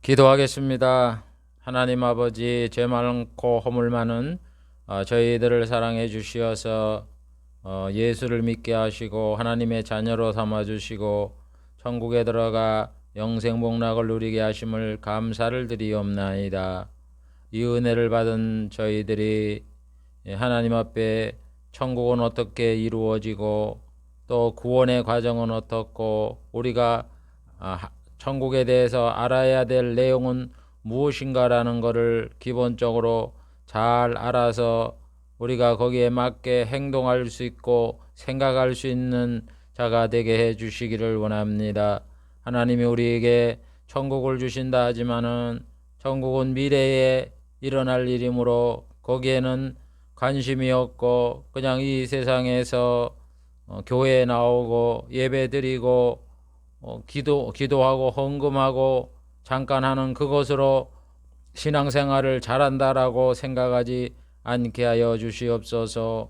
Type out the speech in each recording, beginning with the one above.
기도하겠습니다. 하나님 아버지, 죄 많고 허물 많은 저희들을 사랑해 주시어서 예수를 믿게 하시고 하나님의 자녀로 삼아 주시고 천국에 들어가 영생 복락을 누리게 하심을 감사를 드리옵나이다. 이 은혜를 받은 저희들이 하나님 앞에 천국은 어떻게 이루어지고 또 구원의 과정은 어떻고 우리가 천국에 대해서 알아야 될 내용은 무엇인가라는 것을 기본적으로 잘 알아서 우리가 거기에 맞게 행동할 수 있고 생각할 수 있는 자가 되게 해 주시기를 원합니다. 하나님이 우리에게 천국을 주신다 하지만은 천국은 미래에 일어날 일이므로 거기에는 관심이 없고 그냥 이 세상에서 교회에 나오고 예배 드리고 기도하고 헌금하고 잠깐 하는 그것으로 신앙생활을 잘한다라고 생각하지 않게 하여 주시옵소서.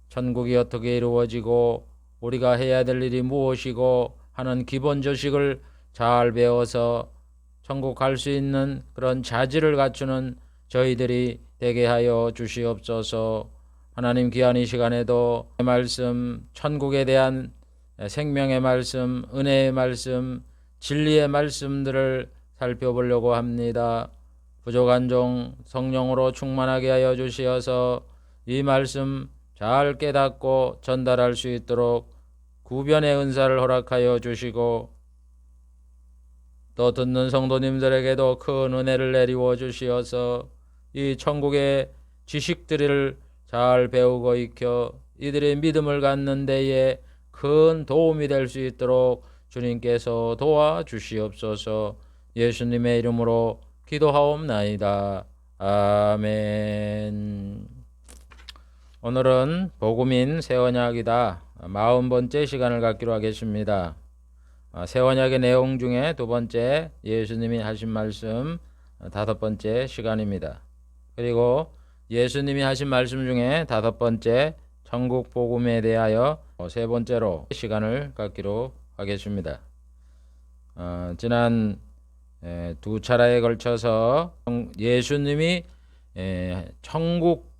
천국이 어떻게 이루어지고 우리가 해야 될 일이 무엇이고 하는 기본 지식을 잘 배워서 천국 갈 수 있는 그런 자질을 갖추는 저희들이 되게 하여 주시옵소서. 하나님 귀한 이 시간에도 말씀, 천국에 대한 생명의 말씀, 은혜의 말씀, 진리의 말씀들을 살펴보려고 합니다. 부족한 종 성령으로 충만하게 하여 주시어서 이 말씀 잘 깨닫고 전달할 수 있도록 구변의 은사를 허락하여 주시고 또 듣는 성도님들에게도 큰 은혜를 내리워 주시어서 이 천국의 지식들을 잘 배우고 익혀 이들의 믿음을 갖는 데에 큰 도움이 될 수 있도록 주님께서 도와주시옵소서. 예수님의 이름으로 기도하옵나이다. 아멘. 오늘은 복음인 새 언약이다 40번째 시간을 갖기로 하겠습니다. 새 언약의 내용 중에 두 번째 예수님이 하신 말씀 5번째 시간입니다. 그리고 예수님이 하신 말씀 중에 5번째 천국 복음에 대하여 세 번째로 시간을 갖기로 하겠습니다. 지난 두 차례에 걸쳐서 예수님이 천국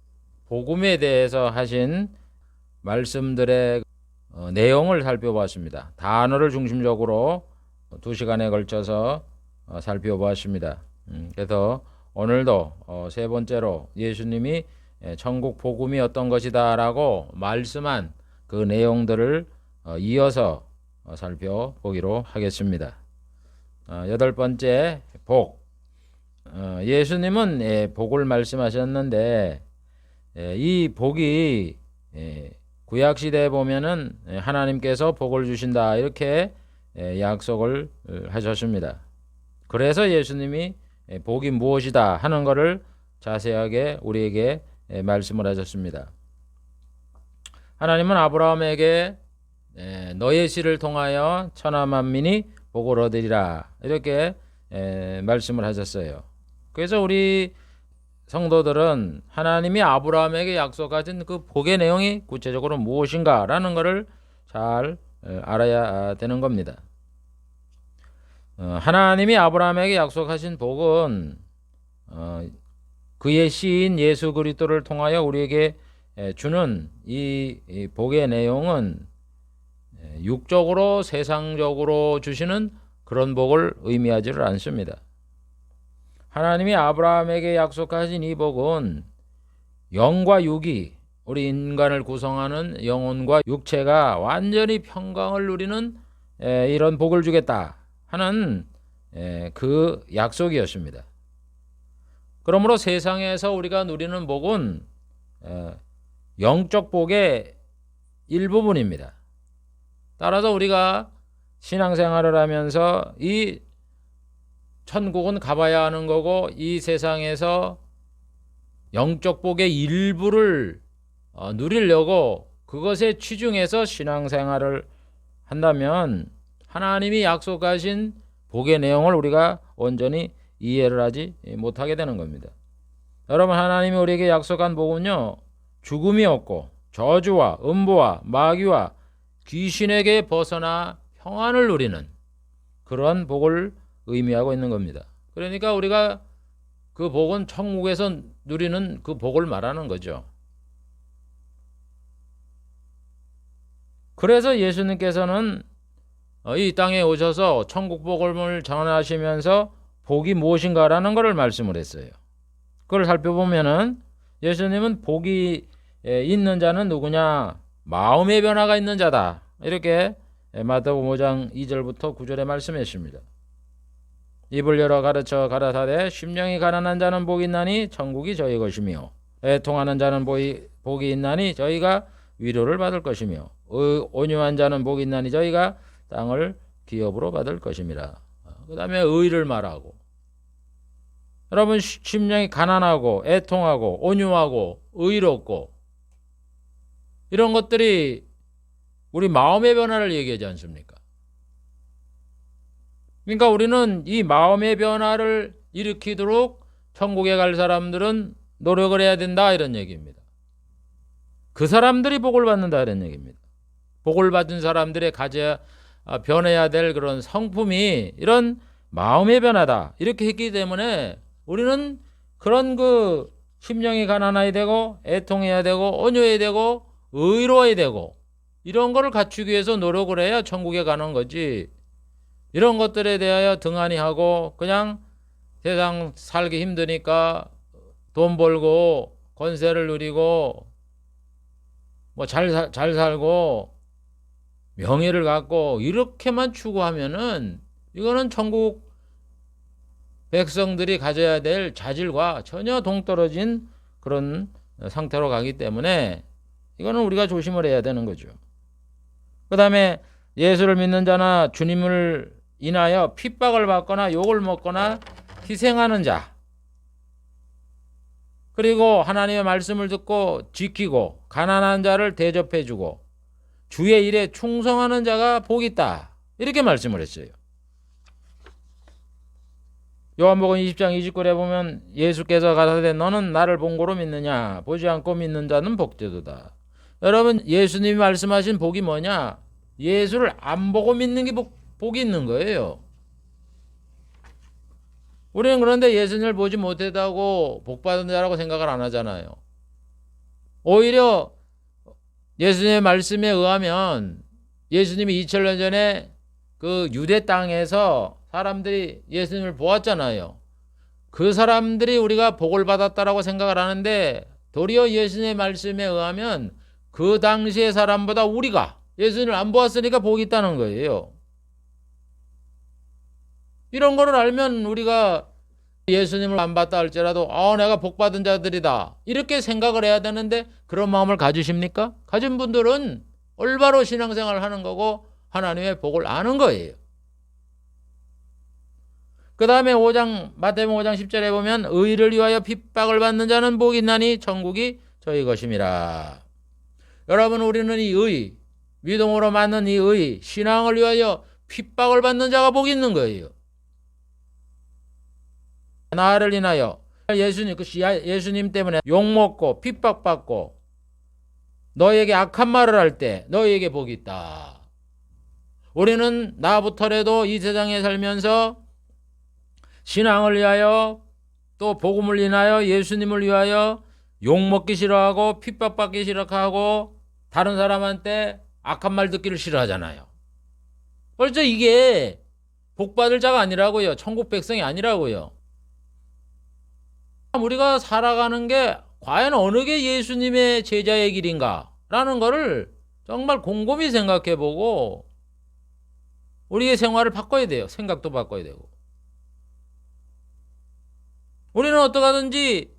복음에 대해서 하신 말씀들의 내용을 살펴보았습니다. 단어를 중심적으로 두 시간에 걸쳐서 살펴보았습니다. 그래서 오늘도 세 번째로 예수님이 천국 복음이 어떤 것이다 라고 말씀한 그 내용들을 이어서 살펴보기로 하겠습니다. 8번째 복. 예수님은 복을 말씀하셨는데 이 복이 구약시대에 보면은 하나님께서 복을 주신다 이렇게 약속을 하셨습니다. 그래서 예수님이 복이 무엇이다 하는 것을 자세하게 우리에게 말씀을 하셨습니다. 하나님은 아브라함에게 너의 씨를 통하여 천하 만민이 복을 얻으리라 이렇게 말씀을 하셨어요. 그래서 우리 성도들은 하나님이 아브라함에게 약속하신 그 복의 내용이 구체적으로 무엇인가라는 것을 잘 알아야 되는 겁니다. 하나님이 아브라함에게 약속하신 복은 그의 씨인 예수 그리스도를 통하여 우리에게 주는 이 복의 내용은 육적으로 세상적으로 주시는 그런 복을 의미하지를 않습니다. 하나님이 아브라함에게 약속하신 이 복은 영과 육이 우리 인간을 구성하는 영혼과 육체가 완전히 평강을 누리는 이런 복을 주겠다 하는 그 약속이었습니다. 그러므로 세상에서 우리가 누리는 복은 영적 복의 일부분입니다. 따라서 우리가 신앙생활을 하면서 이 천국은 가봐야 하는 거고 이 세상에서 영적 복의 일부를 누리려고 그것에 치중해서 신앙생활을 한다면 하나님이 약속하신 복의 내용을 우리가 온전히 이해를 하지 못하게 되는 겁니다. 여러분, 하나님이 우리에게 약속한 복은요, 죽음이 없고 저주와 음부와 마귀와 귀신에게 벗어나 평안을 누리는 그런 복을 의미하고 있는 겁니다. 그러니까 우리가 그 복은 천국에서 누리는 그 복을 말하는 거죠. 그래서 예수님께서는 이 땅에 오셔서 천국 복음을 전하시면서 복이 무엇인가라는 것을 말씀을 했어요. 그걸 살펴보면은 예수님은 복이 있는 자는 누구냐? 마음의 변화가 있는 자다. 이렇게 마태복음 5장 2절부터 9절에 말씀했습니다. 입을 열어 가르쳐 가라사대 심령이 가난한 자는 복이 있나니 천국이 저희 것이며 애통하는 자는 복이 있나니 저희가 위로를 받을 것이며 온유한 자는 복이 있나니 저희가 땅을 기업으로 받을 것입니다. 그 다음에 의를 말하고, 여러분 심령이 가난하고 애통하고 온유하고 의롭고 이런 것들이 우리 마음의 변화를 얘기하지 않습니까? 그러니까 우리는 이 마음의 변화를 일으키도록 천국에 갈 사람들은 노력을 해야 된다 이런 얘기입니다. 그 사람들이 복을 받는다 이런 얘기입니다. 복을 받은 사람들의 변해야 될 그런 성품이 이런 마음의 변화다 이렇게 했기 때문에 우리는 그런 그 심령이 가난해야 되고 애통해야 되고 온유해야 되고 의로워야 되고 이런 거를 갖추기 위해서 노력을 해야 천국에 가는 거지. 이런 것들에 대하여 등한히 하고 그냥 세상 살기 힘드니까 돈 벌고 권세를 누리고 뭐 잘 살고 명예를 갖고 이렇게만 추구하면은 이거는 천국 백성들이 가져야 될 자질과 전혀 동떨어진 그런 상태로 가기 때문에 이거는 우리가 조심을 해야 되는 거죠. 그 다음에 예수를 믿는 자나 주님을 인하여 핍박을 받거나 욕을 먹거나 희생하는 자, 그리고 하나님의 말씀을 듣고 지키고 가난한 자를 대접해주고 주의 일에 충성하는 자가 복이 있다 이렇게 말씀을 했어요. 요한복음 20장 29절에 보면 예수께서 가라사대 너는 나를 본고로 믿느냐 보지 않고 믿는 자는 복되도다. 여러분 예수님이 말씀하신 복이 뭐냐? 예수를 안 보고 믿는 게 복이 있는 거예요. 우리는 그런데 예수님을 보지 못했다고 복받은 자라고 생각을 안 하잖아요. 오히려 예수님의 말씀에 의하면 예수님이 2000년 전에 그 유대 땅에서 사람들이 예수님을 보았잖아요. 그 사람들이 우리가 복을 받았다라고 생각을 하는데 도리어 예수님의 말씀에 의하면 그 당시의 사람보다 우리가 예수님을 안 보았으니까 복이 있다는 거예요. 이런 거를 알면 우리가 예수님을 안 봤다 할지라도 내가 복받은 자들이다 이렇게 생각을 해야 되는데 그런 마음을 가지십니까? 가진 분들은 올바로 신앙생활을 하는 거고 하나님의 복을 아는 거예요. 그 다음에 마태복음 5장 10절에 보면 의를 위하여 핍박을 받는 자는 복이 있나니 천국이 저희 것임이라. 여러분 우리는 이 의, 믿음으로 맞는 이 의, 신앙을 위하여 핍박을 받는 자가 복이 있는 거예요. 나를 인하여 예수님 때문에 욕먹고 핍박받고 너에게 악한 말을 할 때 너에게 복이 있다. 우리는 나부터라도 이 세상에 살면서 신앙을 위하여 또 복음을 인하여 예수님을 위하여 욕먹기 싫어하고 핍박받기 싫어하고 다른 사람한테 악한 말 듣기를 싫어하잖아요. 벌써 이게 복받을 자가 아니라고요. 천국 백성이 아니라고요. 우리가 살아가는 게 과연 어느 게 예수님의 제자의 길인가 라는 거를 정말 곰곰이 생각해보고 우리의 생활을 바꿔야 돼요. 생각도 바꿔야 되고. 우리는 어떻게 하든지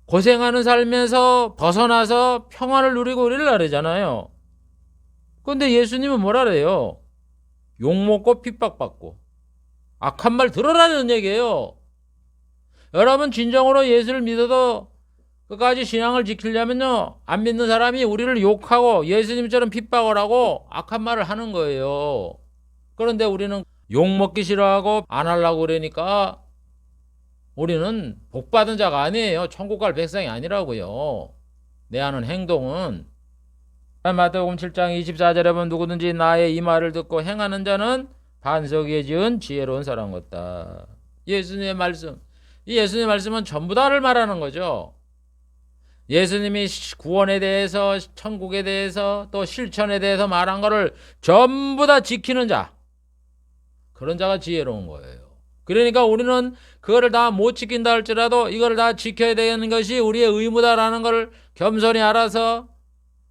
고생하는 삶에서 벗어나서 평안을 누리고 이러려고 그러잖아요. 그런데 예수님은 뭐라 그래요? 욕먹고 핍박받고 악한 말 들어라는 얘기예요. 여러분 진정으로 예수를 믿어도 끝까지 신앙을 지키려면요 안 믿는 사람이 우리를 욕하고 예수님처럼 핍박을 하고 악한 말을 하는 거예요. 그런데 우리는 욕먹기 싫어하고 안 하려고 그러니까 우리는 복받은 자가 아니에요. 천국 갈 백성이 아니라고요. 내 하는 행동은. 마태복음 7장 24절에 보면 누구든지 나의 이 말을 듣고 행하는 자는 반석 위에 지은 지혜로운 사람 같다. 예수님의 말씀. 이 예수님의 말씀은 전부 다를 말하는 거죠. 예수님이 구원에 대해서, 천국에 대해서, 또 실천에 대해서 말한 거를 전부 다 지키는 자, 그런 자가 지혜로운 거예요. 그러니까 우리는 그거를 다 못 지킨다 할지라도 이걸 다 지켜야 되는 것이 우리의 의무다라는 걸 겸손히 알아서,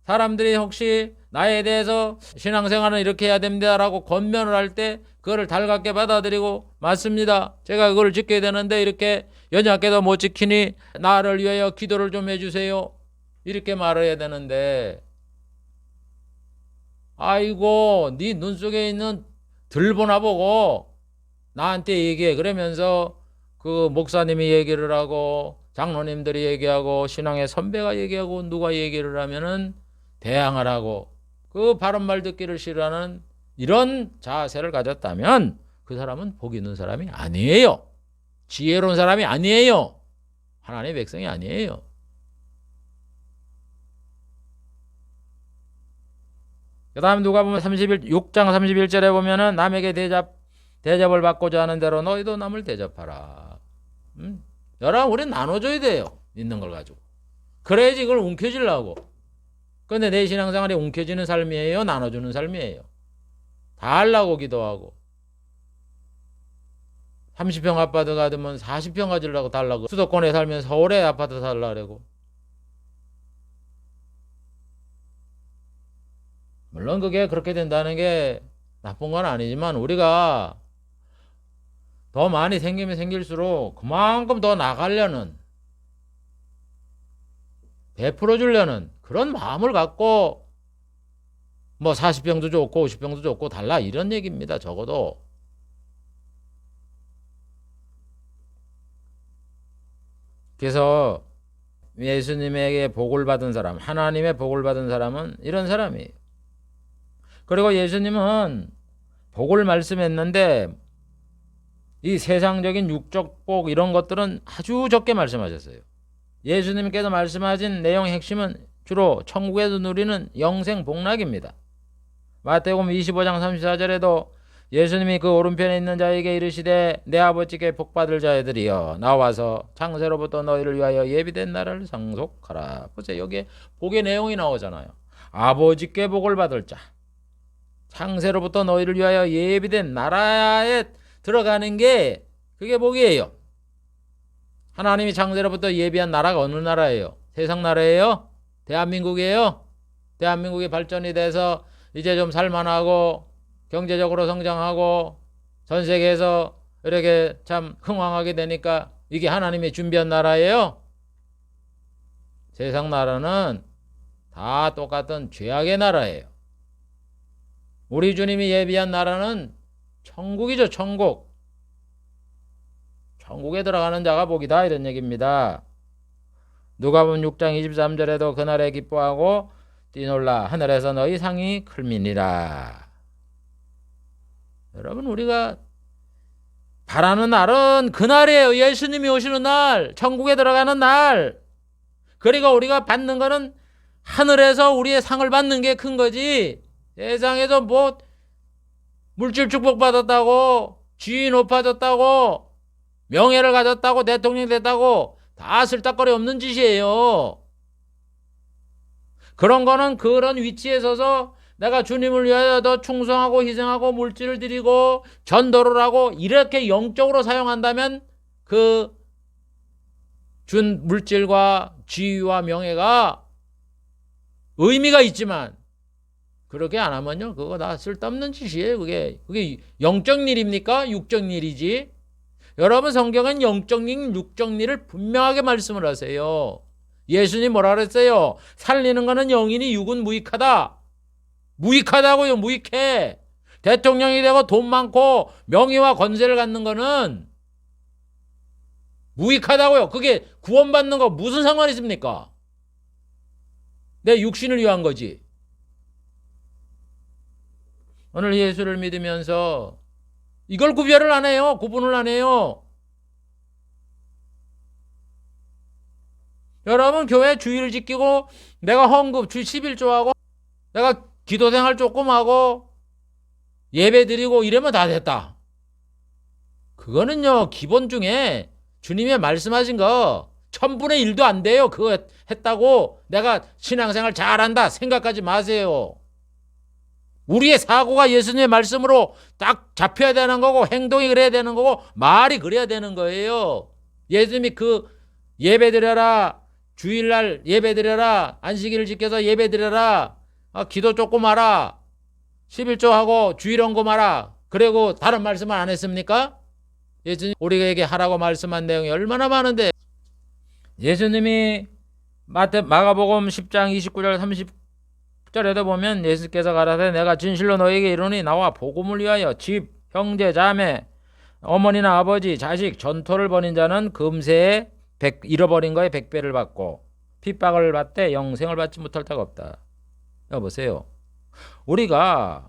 사람들이 혹시 나에 대해서 신앙생활은 이렇게 해야 됩니다라고 권면을 할 때 그거를 달갑게 받아들이고, 맞습니다, 제가 그걸 지켜야 되는데 이렇게 연약해도 못 지키니 나를 위하여 기도를 좀 해주세요, 이렇게 말해야 되는데, 아이고 네 눈 속에 있는 들보나 보고 나한테 얘기해, 그러면서 그 목사님이 얘기를 하고 장로님들이 얘기하고 신앙의 선배가 얘기하고 누가 얘기를 하면은 대항을 하고 그 바른 말 듣기를 싫어하는 이런 자세를 가졌다면 그 사람은 복 있는 사람이 아니에요. 지혜로운 사람이 아니에요. 하나님의 백성이 아니에요. 그 다음 누가복음 6장 31절에 보면은 남에게 대접을 받고자 하는 대로 너희도 남을 대접하라. 여러분, 우리 나눠줘야 돼요. 있는 걸 가지고. 그래야지 그걸 움켜쥐려고. 근데 내 신앙생활이 움켜쥐는 삶이에요? 나눠주는 삶이에요? 다 하려고 기도하고. 30평 아파트 가면 40평 가지려고 달라고. 수도권에 살면 서울에 아파트 살라고. 물론 그게 그렇게 된다는 게 나쁜 건 아니지만 우리가 더 많이 생기면 생길수록 그만큼 더 나가려는, 베풀어 주려는 그런 마음을 갖고 뭐 40평도 좋고 50평도 좋고 달라, 이런 얘기입니다. 적어도. 그래서 예수님에게 복을 받은 사람, 하나님의 복을 받은 사람은 이런 사람이에요. 그리고 예수님은 복을 말씀했는데 이 세상적인 육적 복 이런 것들은 아주 적게 말씀하셨어요. 예수님께서 말씀하신 내용의 핵심은 주로 천국에서 누리는 영생 복락입니다. 마태복음 25장 34절에도 예수님이 그 오른편에 있는 자에게 이르시되 내 아버지께 복받을 자애들이여 나와서 창세로부터 너희를 위하여 예비된 나라를 상속하라. 보세요. 여기에 복의 내용이 나오잖아요. 아버지께 복을 받을 자, 창세로부터 너희를 위하여 예비된 나라에 들어가는 게 그게 복이에요. 하나님이 창세로부터 예비한 나라가 어느 나라예요? 세상 나라예요? 대한민국이에요? 대한민국이 발전이 돼서 이제 좀 살만하고 경제적으로 성장하고 전 세계에서 이렇게 참 흥왕하게 되니까 이게 하나님이 준비한 나라예요? 세상 나라는 다 똑같은 죄악의 나라예요. 우리 주님이 예비한 나라는 천국이죠. 천국. 천국에 들어가는 자가 복이다, 이런 얘기입니다. 누가복음 6장 23절에도 그날에 기뻐하고 뛰놀라 하늘에서 너희 상이 클미니라. 여러분, 우리가 바라는 날은 그날이에요. 예수님이 오시는 날, 천국에 들어가는 날. 그리고 우리가 받는 거는 하늘에서 우리의 상을 받는 게 큰 거지, 세상에서 뭐 물질 축복 받았다고, 지위 높아졌다고, 명예를 가졌다고, 대통령이 됐다고 다 쓸데거리 없는 짓이에요. 그런 거는 그런 위치에 서서 내가 주님을 위하여 더 충성하고 희생하고 물질을 드리고 전도를 하고 이렇게 영적으로 사용한다면 그 준 물질과 지위와 명예가 의미가 있지만, 그렇게 안 하면요, 그거 다 쓸데없는 짓이에요. 그게 영적 일입니까? 육적 일이지. 여러분, 성경은 영적 일, 육적 일을 분명하게 말씀을 하세요. 예수님 뭐라 그랬어요? 살리는 거는 영이니 육은 무익하다. 무익하다고요. 무익해. 대통령이 되고 돈 많고 명예와 권세를 갖는 거는 무익하다고요. 그게 구원받는 거 무슨 상관이 있습니까? 내 육신을 위한 거지. 오늘 예수를 믿으면서 이걸 구별을 안 해요. 구분을 안 해요. 여러분, 교회 주일 지키고 내가 헌금 주 11조하고 내가 기도생활 조금 하고 예배 드리고 이러면 다 됐다. 그거는요, 기본 중에 주님이 말씀하신 거 1,000분의 1도 안 돼요. 그거 했다고 내가 신앙생활 잘한다 생각하지 마세요. 우리의 사고가 예수님의 말씀으로 딱 잡혀야 되는 거고, 행동이 그래야 되는 거고, 말이 그래야 되는 거예요. 예수님이 그 예배 드려라, 주일날 예배 드려라, 안식일을 지켜서 예배 드려라, 기도 조금 하라, 11조 하고 주일 언금 하라, 그리고 다른 말씀을 안 했습니까? 예수님 우리에게 하라고 말씀한 내용이 얼마나 많은데, 예수님이 마가복음 10장 29절 30절에도 보면 예수께서 가라사대 내가 진실로 너에게 이르노니 나와 복음을 위하여 집, 형제, 자매, 어머니나 아버지, 자식, 전토를 벌인 자는 금세에 잃어버린 거에 100배를 받고 핍박을 받되 영생을 받지 못할 자가 없다. 여보세요. 우리가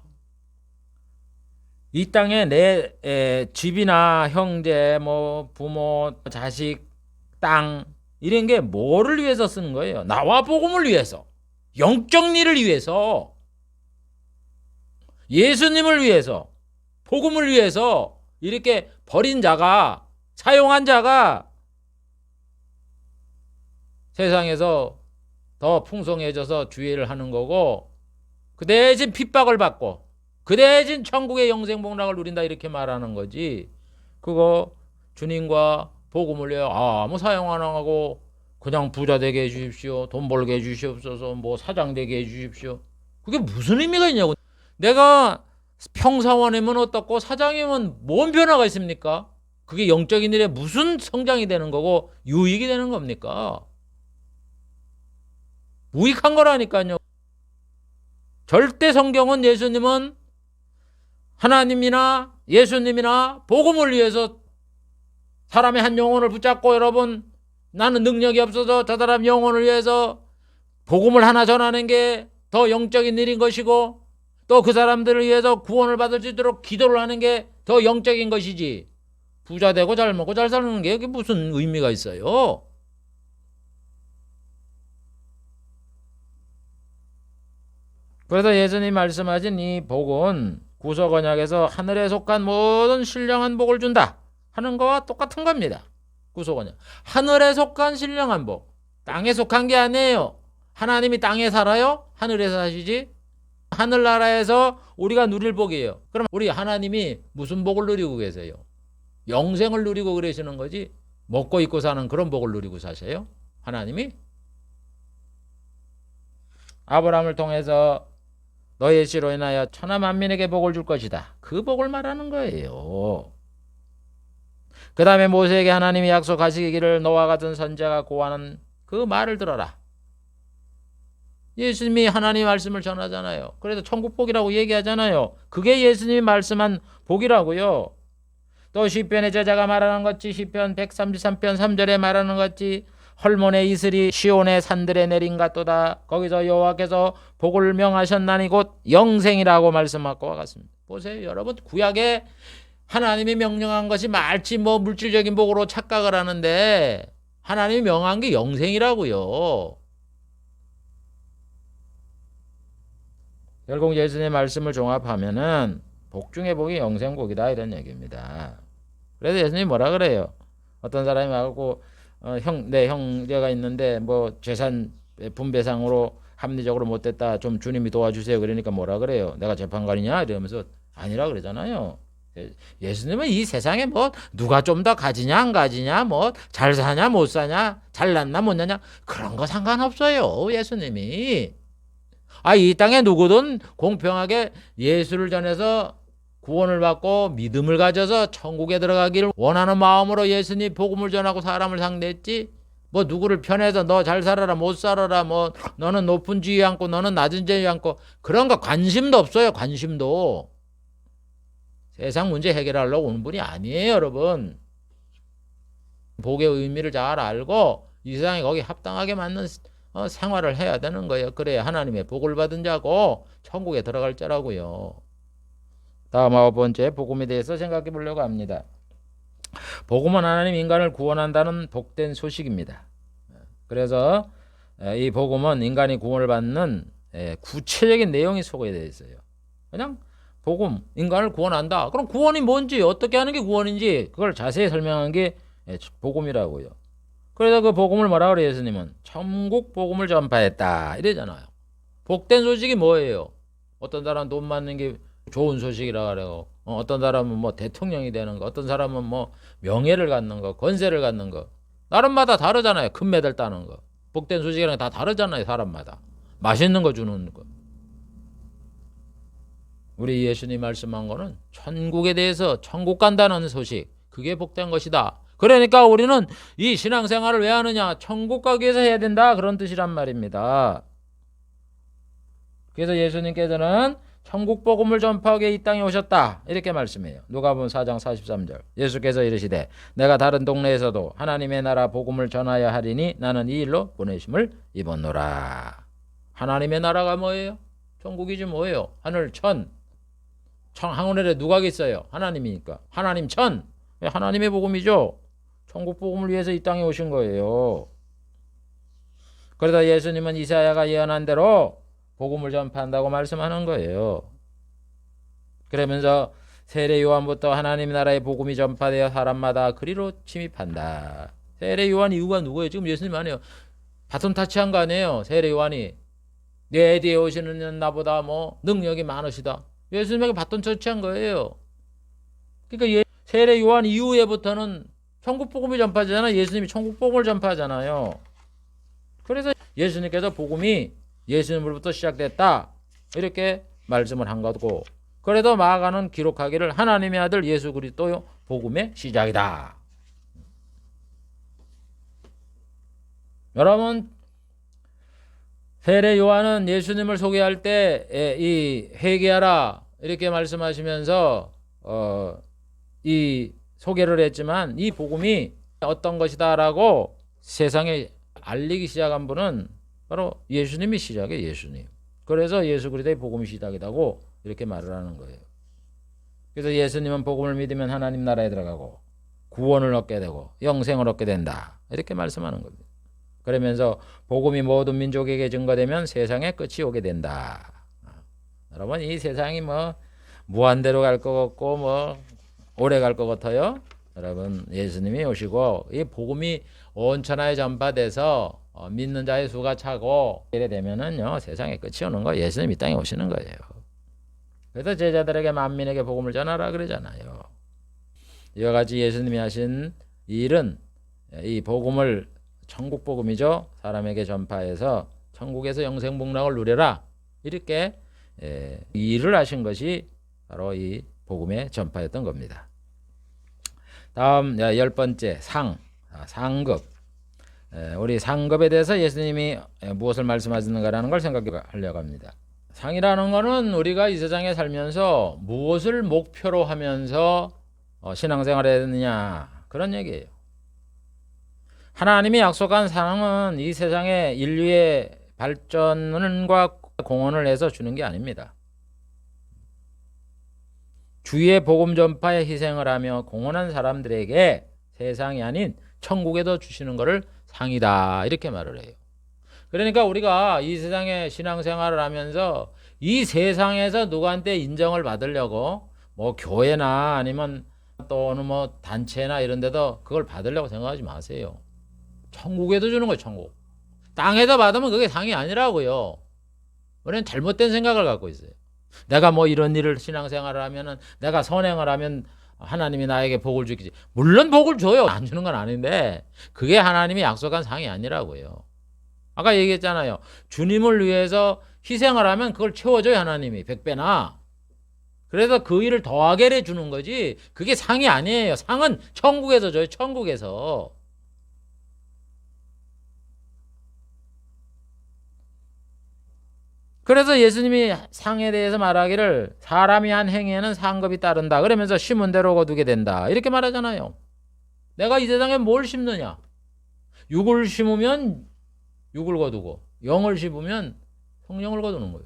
이 땅에 내 집이나 형제, 뭐 부모, 자식, 땅 이런 게 뭐를 위해서 쓰는 거예요? 나와 복음을 위해서, 영적 일을 위해서, 예수님을 위해서, 복음을 위해서 이렇게 버린 자가, 사용한 자가 세상에서 더 풍성해져서 주의를 하는 거고, 그 대신 핍박을 받고 그 대신 천국의 영생복락을 누린다 이렇게 말하는 거지. 그거 주님과 복음을 위해 아무 사용 안 하고 그냥 부자 되게 해주십시오, 돈 벌게 해주시옵소서, 뭐 사장 되게 해주십시오, 그게 무슨 의미가 있냐고. 내가 평사원이면 어떻고 사장이면 뭔 변화가 있습니까? 그게 영적인 일에 무슨 성장이 되는 거고 유익이 되는 겁니까? 무익한 거라니까요. 절대 성경은 예수님은 하나님이나 예수님이나 복음을 위해서 사람의 한 영혼을 붙잡고, 여러분 나는 능력이 없어서 저 사람 영혼을 위해서 복음을 하나 전하는 게 더 영적인 일인 것이고, 또 그 사람들을 위해서 구원을 받을 수 있도록 기도를 하는 게 더 영적인 것이지, 부자 되고 잘 먹고 잘 사는 게 그게 무슨 의미가 있어요? 그래서 예수님 말씀하신 이 복은 구속 언약에서 하늘에 속한 모든 신령한 복을 준다 하는 거와 똑같은 겁니다. 구속 언약, 하늘에 속한 신령한 복, 땅에 속한 게 아니에요. 하나님이 땅에 살아요? 하늘에서 사시지? 하늘나라에서 우리가 누릴 복이에요. 그럼 우리 하나님이 무슨 복을 누리고 계세요? 영생을 누리고 그러시는 거지, 먹고 입고 사는 그런 복을 누리고 사세요? 하나님이? 아브라함을 통해서 너의 씨로 인하여 천하 만민에게 복을 줄 것이다, 그 복을 말하는 거예요. 그 다음에 모세에게 하나님이 약속하시기를 너와 같은 선지자가 고하는 그 말을 들어라. 예수님이 하나님 말씀을 전하잖아요. 그래서 천국 복이라고 얘기하잖아요. 그게 예수님이 말씀한 복이라고요. 또 시편의 저자가 말하는 것이, 시편 133편 3절에 말하는 것이 헐몬의 이슬이 시온의 산들에 내린 같도다. 거기서 여호와께서 복을 명하셨나니 곧 영생이라고 말씀하고 같습니다. 보세요 여러분, 구약에 하나님이 명령한 것이 말치 뭐 물질적인 복으로 착각을 하는데, 하나님이 명한 게 영생이라고요. 결국 예수님의 말씀을 종합하면은 복 중에 복이 영생복이다 이런 얘기입니다. 그래서 예수님이 뭐라 그래요? 어떤 사람이 와갖고 내 형제가 있는데 뭐 재산 분배상으로 합리적으로 못됐다, 좀 주님이 도와주세요. 그러니까 뭐라 그래요? 내가 재판관이냐? 이러면서 아니라 그러잖아요. 예수님은 이 세상에 뭐 누가 좀 더 가지냐 안 가지냐, 뭐 잘 사냐 못 사냐, 잘났나 못났냐, 그런 거 상관없어요. 예수님이 이 땅에 누구든 공평하게 예수를 전해서 구원을 받고 믿음을 가져서 천국에 들어가기를 원하는 마음으로 예수님 복음을 전하고 사람을 상대했지, 뭐 누구를 편해서 너 잘 살아라 못 살아라, 뭐 너는 높은 지위 않고 너는 낮은 지위 않고, 그런 거 관심도 없어요. 관심도. 세상 문제 해결하려고 오는 분이 아니에요. 여러분, 복의 의미를 잘 알고 이 세상에 거기 합당하게 맞는 생활을 해야 되는 거예요. 그래야 하나님의 복을 받은 자고 천국에 들어갈 자라고요. 다음 9번째 복음에 대해서 생각해 보려고 합니다. 복음은 하나님 인간을 구원한다는 복된 소식입니다. 그래서 이 복음은 인간이 구원을 받는 구체적인 내용이 소개되어 있어요. 그냥 복음, 인간을 구원한다. 그럼 구원이 뭔지, 어떻게 하는 게 구원인지 그걸 자세히 설명한 게 복음이라고요. 그래서 그 복음을 뭐라 그래요? 예수님은 천국 복음을 전파했다 이래잖아요. 복된 소식이 뭐예요? 어떤 사람은 돈 받는 게 좋은 소식이라 그래요. 어떤 사람은 뭐 대통령이 되는 거, 어떤 사람은 뭐 명예를 갖는 거, 권세를 갖는 거. 나름마다 다르잖아요. 금메달 따는 거. 복된 소식이랑 다 다르잖아요. 사람마다. 맛있는 거 주는 거. 우리 예수님 말씀한 거는 천국에 대해서 천국 간다는 소식. 그게 복된 것이다. 그러니까 우리는 이 신앙생활을 왜 하느냐? 천국 가기 위해서 해야 된다. 그런 뜻이란 말입니다. 그래서 예수님께서는 천국 복음을 전파하기 이 땅에 오셨다. 이렇게 말씀해요. 누가복음 4장 43절. 예수께서 이르시되 내가 다른 동네에서도 하나님의 나라 복음을 전하여 하리니 나는 이 일로 보내심을 입었노라. 하나님의 나라가 뭐예요? 천국이지 뭐예요? 하늘 천. 하늘에 누가 있어요? 하나님이니까. 하나님 천. 하나님의 복음이죠. 천국 복음을 위해서 이 땅에 오신 거예요. 그러다 예수님은 이사야가 예언한 대로 복음을 전파한다고 말씀하는 거예요. 그러면서 세례 요한부터 하나님 나라의 복음이 전파되어 사람마다 그리로 침입한다. 세례 요한 이유가 누구예요? 지금 예수님 아니에요. 바톤 타치한 거 아니에요. 세례 요한이 내 뒤에 오시는 나보다 뭐 능력이 많으시다. 예수님에게 바톤 터치한 거예요. 그러니까 세례 요한 이후에부터는 천국 복음이 전파되잖아요. 예수님이 천국 복음을 전파하잖아요. 그래서 예수님께서 복음이 예수님으로부터 시작됐다. 이렇게 말씀을 한 거고. 그래도 마가는 기록하기를 하나님의 아들 예수 그리스도요 복음의 시작이다. 여러분 세례 요한은 예수님을 소개할 때 이 회개하라 이렇게 말씀하시면서 이 소개를 했지만 이 복음이 어떤 것이다라고 세상에 알리기 시작한 분은 바로 예수님이 시작이에요. 예수님. 그래서 예수 그리스도의 복음이 시작이라고 이렇게 말을 하는 거예요. 그래서 예수님은 복음을 믿으면 하나님 나라에 들어가고 구원을 얻게 되고 영생을 얻게 된다. 이렇게 말씀하는 겁니다. 그러면서 복음이 모든 민족에게 증거되면 세상의 끝이 오게 된다. 여러분 이 세상이 뭐 무한대로 갈 것 같고 뭐 오래 갈 것 같아요. 여러분 예수님이 오시고 이 복음이 온 천하에 전파돼서 믿는 자의 수가 차고 이래 되면은요 세상의 끝이 오는 거예요. 예수님 이 땅에 오시는 거예요. 그래서 제자들에게 만민에게 복음을 전하라 그러잖아요. 이와 같이 예수님이 하신 일은 이 복음을 천국 복음이죠. 사람에게 전파해서 천국에서 영생 복락을 누려라. 이렇게 일을 하신 것이 바로 이 복음의 전파였던 겁니다. 다음 10번째 상급. 우리 상급에 대해서 예수님이 무엇을 말씀하시는가라는 걸 생각하려고 합니다. 상이라는 것은 우리가 이 세상에 살면서 무엇을 목표로 하면서 신앙생활을 해야 되느냐 그런 얘기예요. 하나님이 약속한 상은 이 세상의 인류의 발전과 공헌을 해서 주는 게 아닙니다. 주의 복음 전파에 희생을 하며 공헌한 사람들에게 세상이 아닌 천국에도 주시는 것을 상이다 이렇게 말을 해요. 그러니까 우리가 이 세상에 신앙생활을 하면서 이 세상에서 누구한테 인정을 받으려고 뭐 교회나 아니면 또는 뭐 단체나 이런 데도 그걸 받으려고 생각하지 마세요. 천국에도 주는 거예요. 천국. 땅에서 받으면 그게 상이 아니라고요. 우리는 잘못된 생각을 갖고 있어요. 내가 뭐 이런 일을 신앙생활을 하면은 내가 선행을 하면 하나님이 나에게 복을 주겠지. 물론 복을 줘요. 안 주는 건 아닌데 그게 하나님이 약속한 상이 아니라고요. 아까 얘기했잖아요. 주님을 위해서 희생을 하면 그걸 채워줘요. 하나님이 100배나. 그래서 그 일을 더하게 해주는 거지 그게 상이 아니에요. 상은 천국에서 줘요. 천국에서. 그래서 예수님이 상에 대해서 말하기를 사람이 한 행위에는 상급이 따른다. 그러면서 심은 대로 거두게 된다. 이렇게 말하잖아요. 내가 이 세상에 뭘 심느냐. 육을 심으면 육을 거두고 영을 심으면 성령을 거두는 거예요.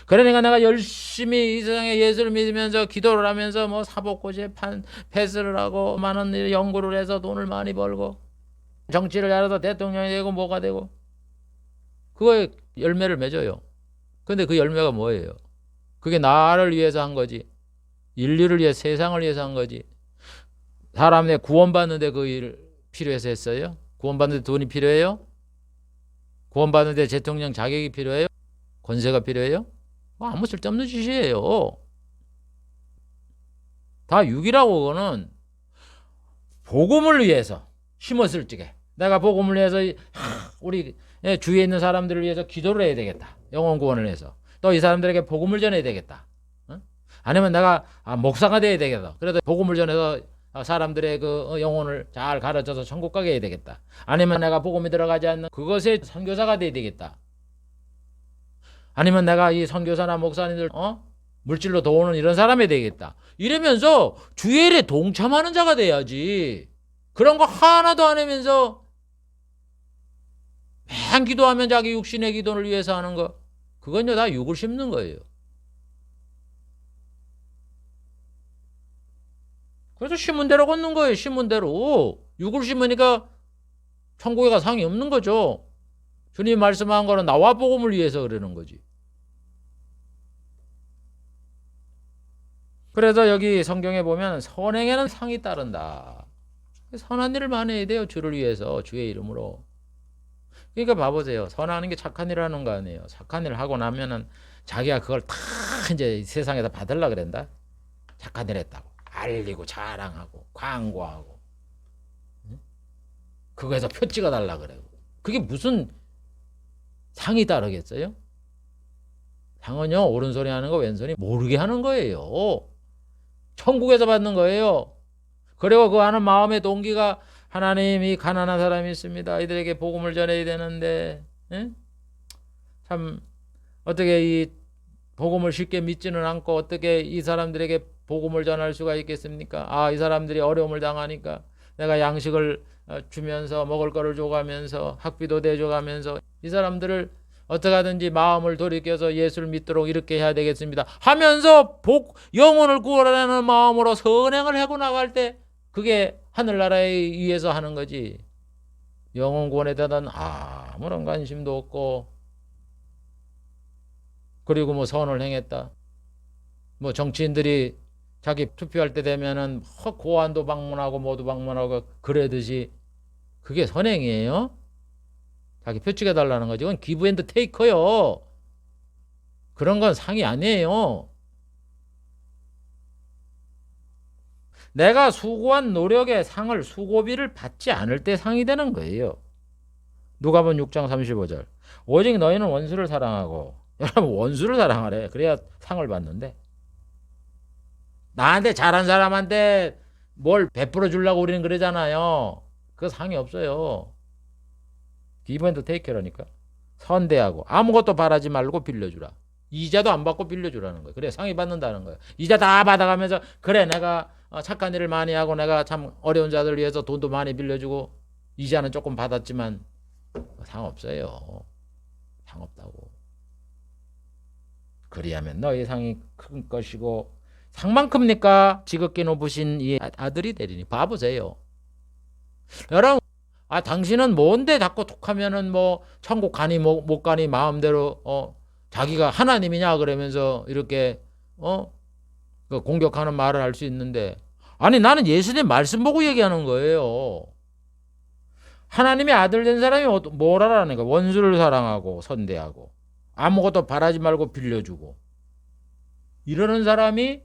그러니까 내가 열심히 이 세상에 예수를 믿으면서 기도를 하면서 뭐 사법고시에 패스를 하고 많은 연구를 해서 돈을 많이 벌고 정치를 잘해서 대통령이 되고 뭐가 되고 그거에 열매를 맺어요. 근데 그 열매가 뭐예요? 그게 나를 위해서 한 거지. 인류를 위해 세상을 위해서 한 거지. 사람의 구원받는데 그 일 필요해서 했어요? 구원받는데 돈이 필요해요? 구원받는데 대통령 자격이 필요해요? 권세가 필요해요? 아무 쓸데없는 짓이에요. 다 육이라고. 그거는 복음을 위해서 심었을 적에 내가 복음을 위해서 우리 주위에 있는 사람들을 위해서 기도를 해야 되겠다. 영혼 구원을 해서. 또 이 사람들에게 복음을 전해야 되겠다. 아니면 내가 목사가 돼야 되겠다. 그래도 복음을 전해서 사람들의 그 영혼을 잘 가르쳐서 천국 가게 해야 되겠다. 아니면 내가 복음이 들어가지 않는 그것의 선교사가 돼야 되겠다. 아니면 내가 이 선교사나 목사님들 물질로 도우는 이런 사람이 되겠다. 이러면서 주의 일에 동참하는 자가 돼야지. 그런 거 하나도 안 하면서 맨 기도하면 자기 육신의 기도를 위해서 하는 거, 그건요 다 육을 심는 거예요. 그래서 심은 대로 걷는 거예요. 심은 대로. 육을 심으니까 천국에 가 상이 없는 거죠. 주님 말씀한 거는 나와 복음을 위해서 그러는 거지. 그래서 여기 성경에 보면 선행에는 상이 따른다. 선한 일을 많이 해야 돼요. 주를 위해서, 주의 이름으로. 그러니까 봐보세요. 선하는 게 착한 일을 하는 거 아니에요. 착한 일을 하고 나면은 자기가 그걸 다 이제 세상에다 받으려고 그런다. 착한 일 했다고 알리고 자랑하고 광고하고 그거에서 표 찍어달라 그래요. 그게 무슨 상이 따르겠어요? 상은요 오른손이 하는 거 왼손이 모르게 하는 거예요. 천국에서 받는 거예요. 그리고 그 하는 마음의 동기가 하나님이 가난한 사람이 있습니다. 이들에게 복음을 전해야 되는데 참 어떻게 이 복음을 쉽게 믿지는 않고 어떻게 이 사람들에게 복음을 전할 수가 있겠습니까? 이 사람들이 어려움을 당하니까 내가 양식을 주면서 먹을 거를 줘가면서 학비도 대줘가면서 이 사람들을 어떻게 하든지 마음을 돌이켜서 예수를 믿도록 이렇게 해야 되겠습니다 하면서 영혼을 구원하는 마음으로 선행을 하고 나갈 때 그게 하늘나라에 의해서 하는 거지. 영혼 구원에 대한 아무런 관심도 없고 그리고 뭐 선을 행했다. 뭐 정치인들이 자기 투표할 때 되면은 고안도 방문하고 모두 방문하고 그러듯이 그게 선행이에요? 자기 표 찍어달라는 거지. 그건 기브 앤드 테이커요. 그런 건 상이 아니에요. 내가 수고한 노력의 상을 수고비를 받지 않을 때 상이 되는 거예요. 누가복음 6장 35절. 오직 너희는 원수를 사랑하고. 여러분 원수를 사랑하래. 그래야 상을 받는데. 나한테 잘한 사람한테 뭘 베풀어 주려고 우리는 그러잖아요. 그 상이 없어요. 기브 앤드 테이크라니까. 선대하고 아무것도 바라지 말고 빌려주라. 이자도 안 받고 빌려주라는 거예요. 그래 상이 받는다는 거예요. 이자 다 받아가면서 그래 내가 착한 일을 많이 하고 내가 참 어려운 자들 위해서 돈도 많이 빌려주고 이자는 조금 받았지만 상 없어요. 상 없다고. 그리하면 너희 상이 큰 것이고 상만큼니까 지극히 높으신 이 아들이 되리니. 봐보세요. 여러분 당신은 뭔데 자꾸 툭하면은 뭐 천국 가니 못 가니 마음대로 자기가 하나님이냐 그러면서 이렇게 그 공격하는 말을 할 수 있는데 아니 나는 예수님 말씀 보고 얘기하는 거예요. 하나님의 아들 된 사람이 뭘 하라는 거야. 원수를 사랑하고 선대하고 아무것도 바라지 말고 빌려주고 이러는 사람이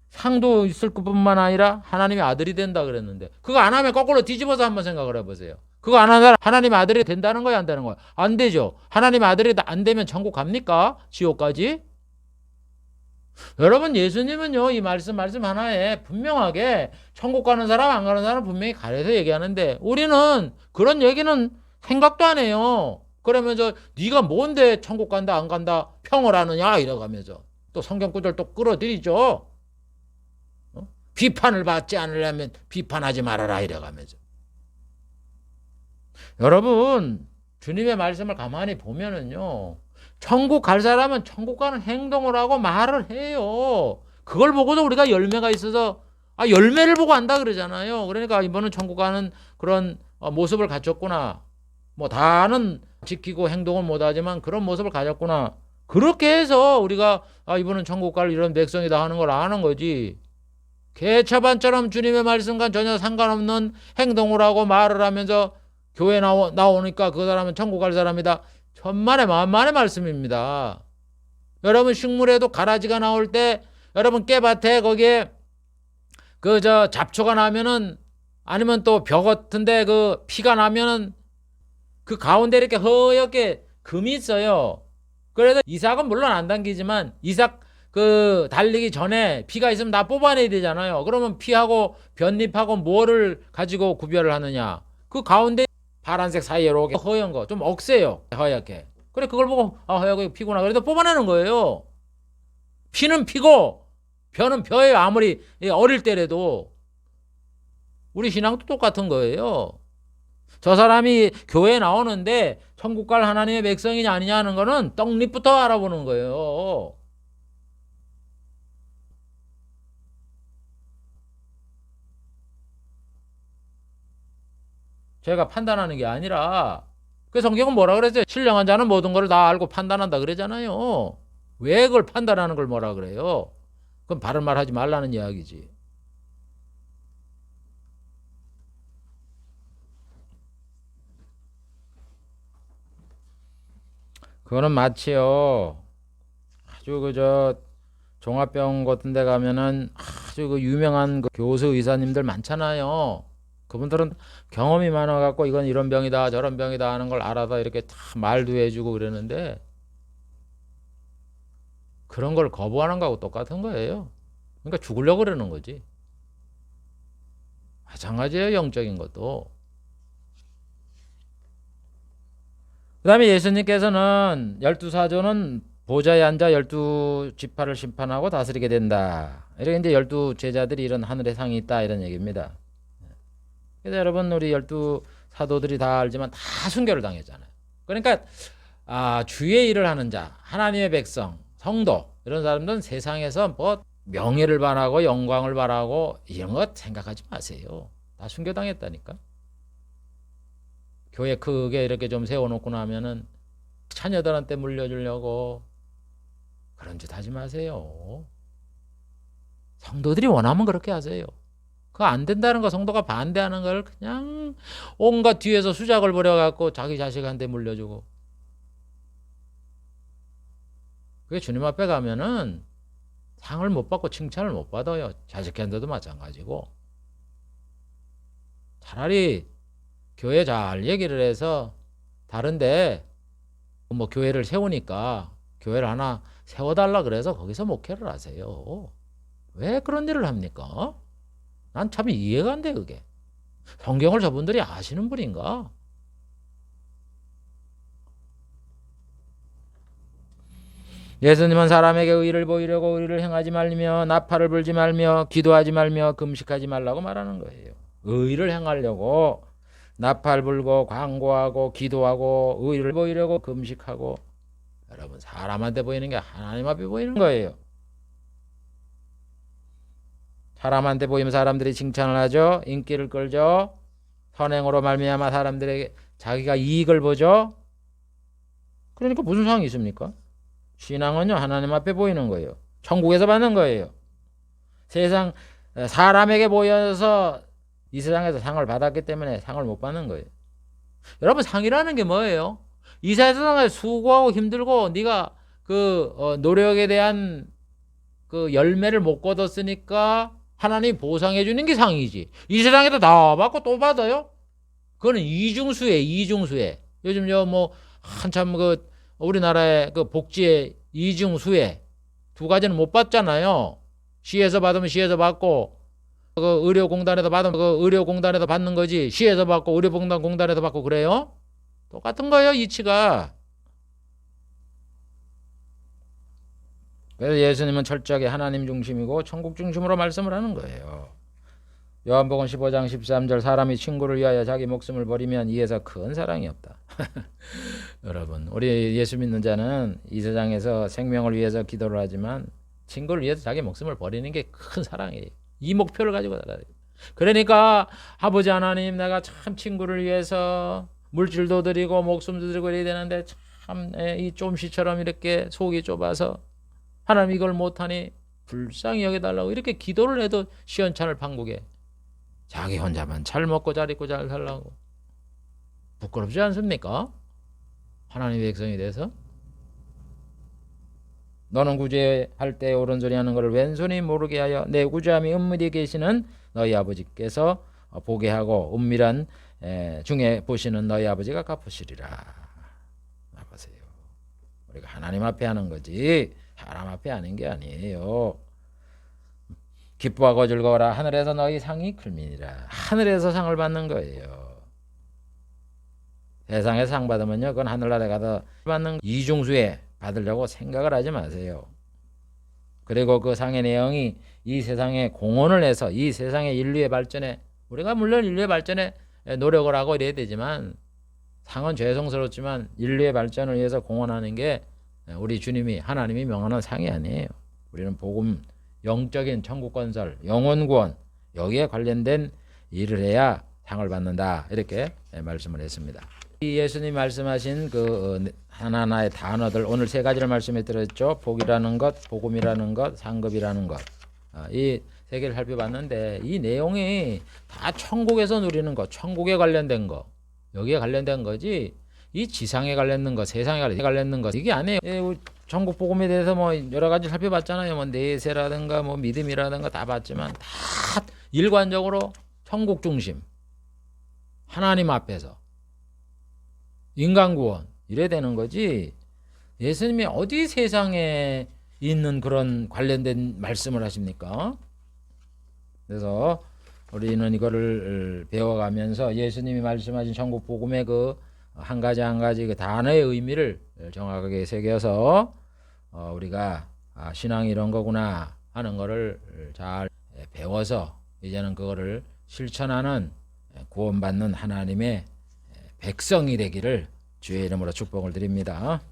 상도 있을 것뿐만 아니라 하나님의 아들이 된다 그랬는데 그거 안 하면 거꾸로 뒤집어서 한번 생각을 해보세요. 그거 안 하는 사람 하나님의 아들이 된다는 거야 안 되는 거야? 안 되죠. 하나님의 아들이 안 되면 천국 갑니까? 지옥까지? 여러분 예수님은요 이 말씀 하나에 분명하게 천국 가는 사람 안 가는 사람 분명히 가려서 얘기하는데 우리는 그런 얘기는 생각도 안 해요. 그러면서 네가 뭔데 천국 간다 안 간다 평을 하느냐 이러가면서 또 성경 구절 또 끌어들이죠. 비판을 받지 않으려면 비판하지 말아라 이래가면서. 여러분 주님의 말씀을 가만히 보면은요 천국 갈 사람은 천국 가는 행동을 하고 말을 해요. 그걸 보고도 우리가 열매가 있어서 열매를 보고 안다 그러잖아요. 그러니까 이번은 천국 가는 그런 모습을 갖췄구나. 뭐 다는 지키고 행동을 못하지만 그런 모습을 가졌구나. 그렇게 해서 우리가 이번은 천국 갈 이런 백성이다 하는 걸 아는 거지. 개차반처럼 주님의 말씀과 전혀 상관없는 행동을 하고 말을 하면서 교회 나오니까 그 사람은 천국 갈 사람이다. 천만의 만만의 말씀입니다. 여러분 식물에도 가라지가 나올 때 여러분 깨밭에 거기에 잡초가 나면은 아니면 또 벼 같은데 그 피가 나면은 그 가운데 이렇게 허옇게 금이 있어요. 그래서 이삭은 물론 안 당기지만 이삭 달리기 전에 피가 있으면 다 뽑아내야 되잖아요. 그러면 피하고 볏잎하고 뭐를 가지고 구별을 하느냐? 그 가운데 파란색 사이에 이렇게 허연 거 좀 억세요. 허옇게. 그래 그걸 보고 허옇게 피구나. 그래도 뽑아내는 거예요. 피는 피고 벼는 벼예요. 아무리 어릴 때라도. 우리 신앙도 똑같은 거예요. 저 사람이 교회에 나오는데 천국 갈 하나님의 백성이냐 아니냐 하는 거는 떡잎부터 알아보는 거예요. 제가 판단하는 게 아니라 그 성경은 뭐라 그랬어요? 신령한 자는 모든 걸 다 알고 판단한다 그러잖아요. 왜 그걸 판단하는 걸 뭐라 그래요? 그건 바른 말 하지 말라는 이야기지. 그거는 마치요. 아주 종합병원 같은 데 가면은 아주 유명한 교수 의사님들 많잖아요. 그분들은 경험이 많아갖고 이건 이런 병이다 저런 병이다 하는 걸 알아서 이렇게 다 말도 해주고 그러는데 그런 걸 거부하는 거하고 똑같은 거예요. 그러니까 죽으려고 그러는 거지. 마찬가지예요. 영적인 것도. 그 다음에 예수님께서는 12사조는 보좌에 앉아 12지파를 심판하고 다스리게 된다. 이렇게 이제 12제자들이 이런 하늘의 상이 있다 이런 얘기입니다. 그래서 여러분 우리 12사도들이 다 알지만 다 순교를 당했잖아요. 그러니까 주의 일을 하는 자, 하나님의 백성, 성도 이런 사람들은 세상에서 뭐 명예를 바라고 영광을 바라고 이런 것 생각하지 마세요. 다 순교당했다니까. 교회 크게 이렇게 좀 세워놓고 나면은 자녀들한테 물려주려고 그런 짓 하지 마세요. 성도들이 원하면 그렇게 하세요. 그거 안 된다는 거 성도가 반대하는 걸 그냥 온갖 뒤에서 수작을 벌여갖고 자기 자식한테 물려주고 그게 주님 앞에 가면은 상을 못 받고 칭찬을 못 받아요. 자식한테도 마찬가지고. 차라리 교회 잘 얘기를 해서 다른데 뭐 교회를 세우니까 교회를 하나 세워달라 그래서 거기서 목회를 하세요. 왜 그런 일을 합니까? 난 참 이해가 안 돼 그게. 성경을 저분들이 아시는 분인가? 예수님은 사람에게 의를 보이려고 의를 행하지 말며 나팔을 불지 말며 기도하지 말며 금식하지 말라고 말하는 거예요. 의를 행하려고 나팔 불고 광고하고 기도하고 의를 보이려고 금식하고 여러분 사람한테 보이는 게 하나님 앞에 보이는 거예요. 사람한테 보이면 사람들이 칭찬을 하죠. 인기를 끌죠. 선행으로 말미암아 사람들에게 자기가 이익을 보죠. 그러니까 무슨 상이 있습니까? 신앙은요 하나님 앞에 보이는 거예요. 천국에서 받는 거예요. 세상 사람에게 보여서 이 세상에서 상을 받았기 때문에 상을 못 받는 거예요. 여러분 상이라는 게 뭐예요? 이 세상에 수고하고 힘들고 네가 노력에 대한 그 열매를 못 거뒀으니까 하나님이 보상해 주는 게 상이지. 이 세상에도 다 받고 또 받아요? 그거는 이중수에. 요즘 뭐 한참 우리나라의 복지의 이중수에 두 가지는 못 받잖아요. 시에서 받으면 시에서 받고 의료공단에서 받으면 의료공단에서 받는 거지. 시에서 받고 의료공단에서 받고 그래요? 똑같은 거예요, 이치가. 그래서 예수님은 철저하게 하나님 중심이고 천국 중심으로 말씀을 하는 거예요. 요한복음 15장 13절 사람이 친구를 위하여 자기 목숨을 버리면 이에서 큰 사랑이 없다. 여러분 우리 예수 믿는 자는 이 세상에서 생명을 위해서 기도를 하지만 친구를 위해서 자기 목숨을 버리는 게 큰 사랑이에요. 이 목표를 가지고 살아야 돼요. 그러니까 아버지 하나님 내가 참 친구를 위해서 물질도 드리고 목숨도 드리고 이래야 되는데 참 이 좀씨처럼 이렇게 속이 좁아서 하나님 이걸 못하니 불쌍히 여겨달라고 이렇게 기도를 해도 시원찮을 판국에 자기 혼자만 잘 먹고 잘 입고 잘 살라고. 부끄럽지 않습니까? 하나님의 백성이 돼서. 너는 구제할 때 옳은 소리 하는 것을 왼손이 모르게 하여 내 구제함이 은밀히 계시는 너희 아버지께서 보게 하고 은밀한 중에 보시는 너희 아버지가 갚으시리라. 보세요. 우리가 하나님 앞에 하는 거지 사람 앞에 하는 게 아니에요. 기뻐하고 즐거워라. 하늘에서 너희 상이 클민이라. 하늘에서 상을 받는 거예요. 세상에 상 받으면요, 그건 하늘나라에 가서 받는 이중수에 받으려고 생각을 하지 마세요. 그리고 그 상의 내용이 이 세상에 공헌을 해서 이 세상의 인류의 발전에, 우리가 물론 인류의 발전에 노력을 하고 이래야 되지만 상은 죄송스럽지만 인류의 발전을 위해서 공헌하는 게 우리 주님이 하나님이 명하는 상이 아니에요. 우리는 복음, 영적인 천국 건설, 영혼 구원, 여기에 관련된 일을 해야 상을 받는다, 이렇게 말씀을 했습니다. 예수님 말씀하신 그 하나하나의 단어들, 오늘 세 가지를 말씀해 드렸죠. 복이라는 것, 복음이라는 것, 상급이라는 것, 이 세 개를 살펴봤는데 이 내용이 다 천국에서 누리는 것, 천국에 관련된 거, 여기에 관련된 거지 이 지상에 관련된 것, 세상에 관련된 것, 이게 아니에요. 천국 복음에 대해서 뭐 여러 가지 살펴봤잖아요. 뭐 내세라든가 뭐 믿음이라든가 다 봤지만 다 일관적으로 천국 중심, 하나님 앞에서 인간 구원 이래 되는 거지. 예수님이 어디 세상에 있는 그런 관련된 말씀을 하십니까? 그래서 우리는 이거를 배워가면서 예수님이 말씀하신 천국 복음의 그 한 가지 한 가지 그 단어의 의미를 정확하게 새겨서 우리가 신앙이 이런 거구나 하는 거를 잘 배워서 이제는 그거를 실천하는 구원받는 하나님의 백성이 되기를 주의 이름으로 축복을 드립니다.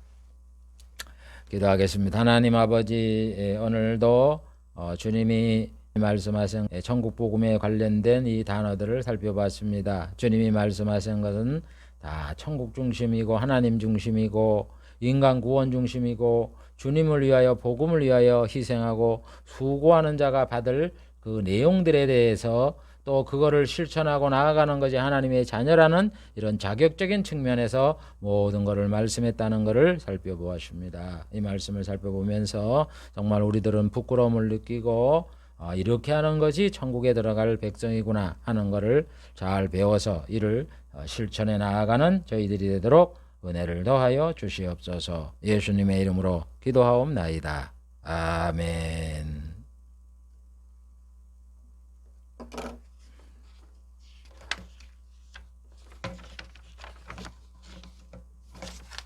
기도하겠습니다. 하나님 아버지, 오늘도 주님이 말씀하신 천국 복음에 관련된 이 단어들을 살펴봤습니다. 주님이 말씀하신 것은 다 천국 중심이고 하나님 중심이고 인간 구원 중심이고 주님을 위하여 복음을 위하여 희생하고 수고하는 자가 받을 그 내용들에 대해서 또 그거를 실천하고 나아가는 것이 하나님의 자녀라는 이런 자격적인 측면에서 모든 것을 말씀했다는 것을 살펴보았습니다. 이 말씀을 살펴보면서 정말 우리들은 부끄러움을 느끼고 이렇게 하는 것이 천국에 들어갈 백성이구나 하는 것을 잘 배워서 이를 실천해 나아가는 저희들이 되도록 은혜를 더하여 주시옵소서. 예수님의 이름으로 기도하옵나이다. 아멘.